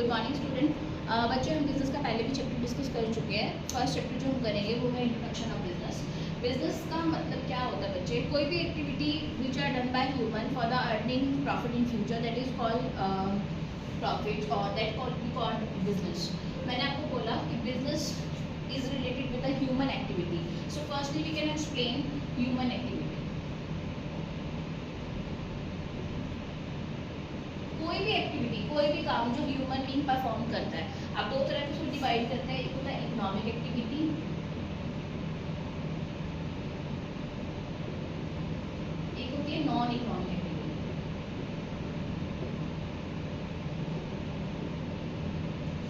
Good morning student. बच्चे हम business का पहले भी चैप्टर डिस्कस कर चुके हैं। फर्स्ट चैप्टर जो हम करेंगे वो है इंट्रोडक्शन ऑफ बिजनेस। बिजनेस का मतलब क्या होता है बच्चे? कोई भी activity which are done by human for the earning profit in future, that is called profit और दैट कॉल्ड बिजनेस। मैंने आपको बोला कि business is related with the human activity. So firstly we can explain human activity. कोई भी activity, कोई भी काम जो ह्यूमन बीइंग परफॉर्म करता है, आप दो तरह से डिवाइड करते हैं। एक होता है इकोनॉमिक एक्टिविटी, एक होती है नॉन इकोनॉमिक एक्टिविटी।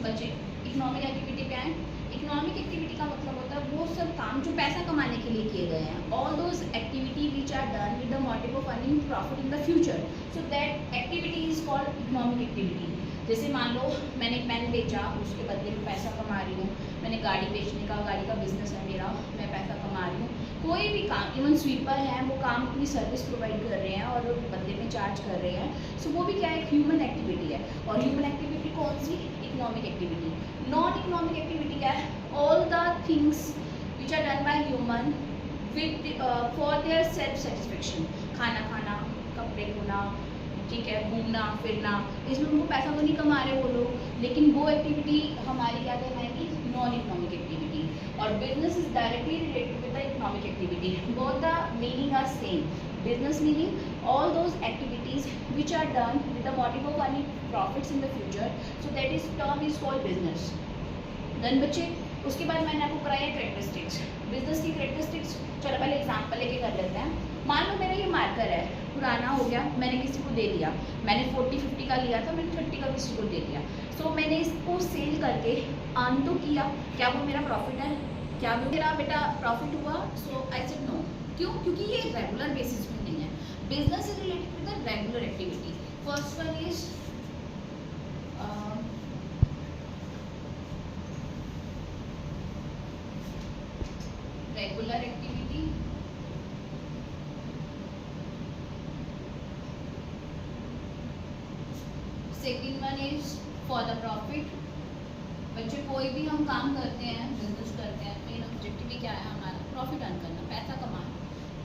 बच्चे इकोनॉमिक एक्टिविटी क्या है? इकोनॉमिक एक्टिविटी का मतलब होता है वो सब काम जो पैसा कमाने के लिए किए गए हैं। All those activity which are done with the motive of earning profit in the future, so that activity is called economic activity. जैसे मान लो मैंने एक पेन बेचा, उसके बदले में पैसा कमा रही हूँ। मैंने गाड़ी बेचने का, गाड़ी का बिजनेस है मेरा, मैं पैसा कमा रही हूँ। कोई भी काम, इवन स्वीपर है, वो काम अपनी सर्विस प्रोवाइड कर रहे हैं और बदले में चार्ज कर रहे हैं। सो वो भी क्या है? ह्यूमन एक्टिविटी है। और ह्यूमन एक्टिविटी कौन सी? Economic activity. Non economic activity क्या है? All the things which are done by human with for their self satisfaction. खाना खाना, कपड़े धोना, ठीक है, घूमना फिरना, इसमें उनको पैसा तो नहीं कमा रहे वो लोग, लेकिन वो एक्टिविटी हमारी क्या कहलाएगी? Non economic activity. और business is directly related with the economic activity. Both the meaning are same. Business meaning all those activities which are done with the motive of earning profits in the future, so that is term is called business. Then बच्चे उसके बाद मैंने आपको कराया characteristics, business की characteristics. चलो पहले example लेके कर लेते हैं। मान लो मेरा ये मार्कर है, पुराना हो गया, मैंने किसी को दे दिया। मैंने 40-50 का लिया था, मैंने 30 का किसी को दे दिया। सो मैंने इसको सेल करके अर्न तो किया, क्या वो मेरा प्रॉफिट है? क्या वो मेरा बेटा प्रॉफिट हुआ? सो आई सेड नो। क्यों? क्योंकि ये रेगुलर बेसिस पे नहीं है। Business is related with the regular activity. First one is regular activity, second one is for the profit. बच्चे कोई भी हम काम करते हैं, बिजनेस करते हैं, मेन ऑब्जेक्टिव ही क्या है हमारा? प्रॉफिट अर्न करना, पैसा कमाना।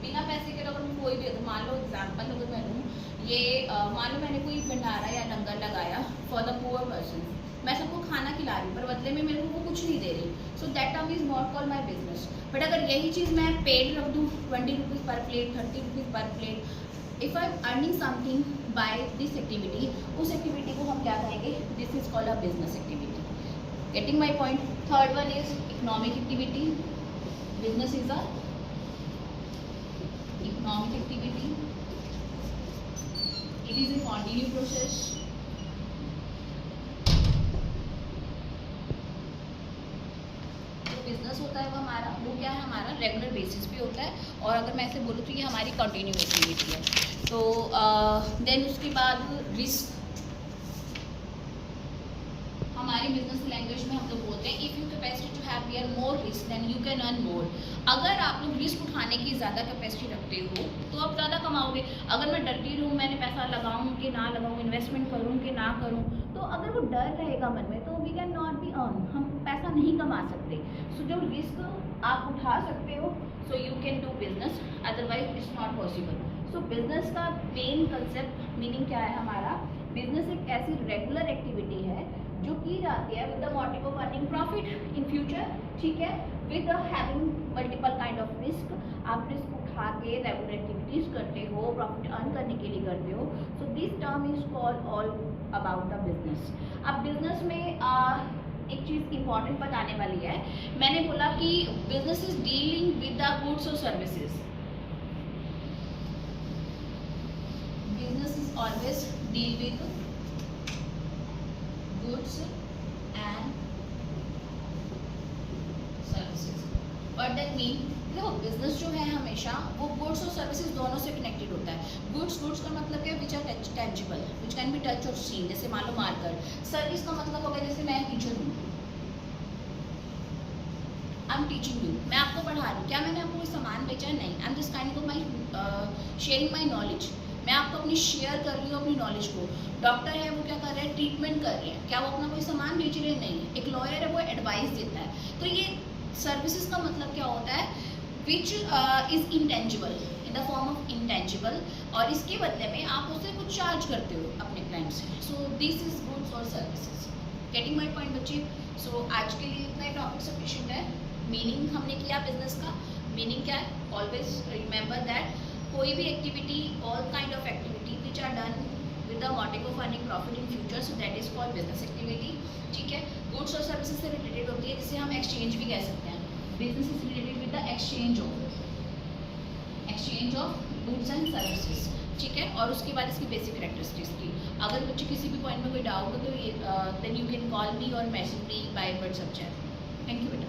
बिना पैसे के अगर कोई भी, मान लो एग्जाम्पल अगर मैं लूँ, ये मान लो मैंने कोई भंडारा या लंगर लगाया फॉर द पुअर पर्सन, मैं सबको खाना खिला रही हूँ पर बदले में मेरे को वो कुछ नहीं दे रही, so that term is not called my business. But अगर यही चीज़ मैं पेड रख दूँ 20 रुपीज़ पर प्लेट, 30 रुपीज़ पर plate, if I am earning something by this activity, उस एक्टिविटी को हम क्या कहेंगे? This is called a business activity. Getting my point? Third one is economic activity. Business is a economic activity, it is a continue process। जो business होता है वो हमारा, वो क्या है? हमारा रेगुलर बेसिस पे होता है। और अगर मैं ऐसे बोलूँ तो ये हमारी कंटिन्यू एक्टिविटी है। तो देन उसके बाद रिस्क। हमारी बिजनेस लैंग्वेज में हम लोग बोलते हैं if you capacity to have bear more risk then you can earn more. अगर आप लोग रिस्क उठाने की ज़्यादा कैपेसिटी रखते हो तो आप ज़्यादा कमाओगे। अगर मैं डरती रहूँ, मैंने पैसा लगाऊँ कि ना लगाऊँ, इन्वेस्टमेंट करूँ कि ना करूँ, तो अगर वो डर रहेगा मन में तो we can not be earn, हम पैसा नहीं कमा सकते। सो जो रिस्क आप उठा सकते हो, so you can do business, otherwise it's not possible. So business का मेन कंसेप्ट मीनिंग क्या है हमारा? बिजनेस एक ऐसी रेगुलर एक्टिविटी है जो की जाती है with the motive of earning profit in future, ठीक है, with having multiple kind of risk. आप रिस्क उठा के रेगुलर एक्टिविटीज करते हो, प्रॉफिट अर्न करने के लिए करते हो। So this term is called all about the business. अब बिजनेस में एक चीज़ इंपॉर्टेंट बताने वाली है। मैंने बोला कि business is dealing with the goods और services. Business is always deal with goods and services. What that mean? देखो बिजनेस जो है हमेशा वो गुड्स और सर्विसेज दोनों से कनेक्टेड होता है। गुड्स का मतलब क्या? Which are tangible, which can be touch और सीन, जैसे मान लो मार्कर। सर्विस का मतलब हो गया जैसे मैं टीचर हूँ, आई एम टीचिंग यू, मैं आपको पढ़ा रही हूँ। क्या मैंने आपको कोई सामान बेचा? नहीं, I am just kind of my sharing my knowledge. मैं आपको अपनी शेयर कर रही हूँ अपनी नॉलेज को। डॉक्टर है वो क्या कर रहे हैं, ट्रीटमेंट कर रहे हैं, क्या वो अपना कोई सामान बेच रहे हैं, नहीं। एक लॉयर है वो एडवाइस देता है। तो ये सर्विसेज का मतलब क्या होता है, which is intangible, in the form of intangible, और इसके बदले में आप उससे कुछ चार्ज करते हो अपने क्लाइंट से। सो दिस इज गुड्स और सर्विसेज। गेटिंग माई पॉइंट बच्चे? सो आज के लिए इतना ही टॉपिक सफिशिएंट है। मीनिंग हमने किया बिजनेस का। मीनिंग क्या है, ऑलवेज रिमेंबर दैट कोई भी activity, all kind of activity which are done with the motive of earning profit in future, so that is called business activity. ठीक है, गुड्स और सर्विसेज से रिलेटेड होती है, जिसे हम एक्सचेंज भी कह सकते हैं। Business is related with the exchange of goods and services. ठीक है, और उसके बाद इसकी बेसिक कैरेक्टरिस्टिक्स की। अगर बच्चे किसी भी पॉइंट में कोई डाउट हो तो ये then you can call me और message me by WhatsApp chat. Thank you बेटा।